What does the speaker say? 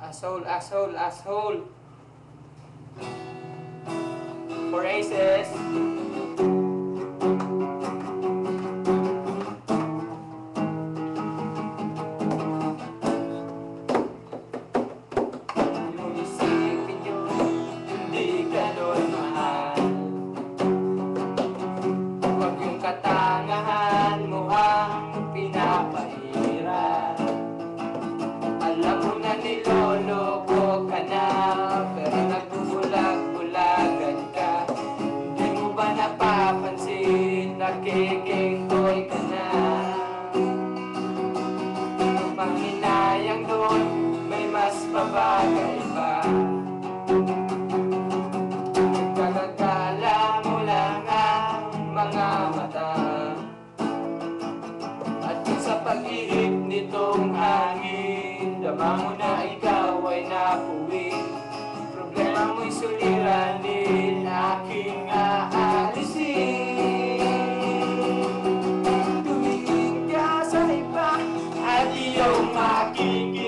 Asshole, asshole, asshole. Four aces. Yung isipin nyo, hindi ka doon mahal. Huwag yung katangahan mo ang pinapahirap. Alam mo na niloloko ka na, pero nagbubulag-bulagan ka. Hindi mo ba napapansin, nakikingkoy ka na? Ang panghinayang doon, may mas babagay pa. Kagagala mo lang ang mga mata, at kung sa pag-ihip nitong hangin, dama mo na ikaw ay napuwi. Problema mo'y suliranin, aking aalisin. Tumingin ka sa iba at iyong makikita.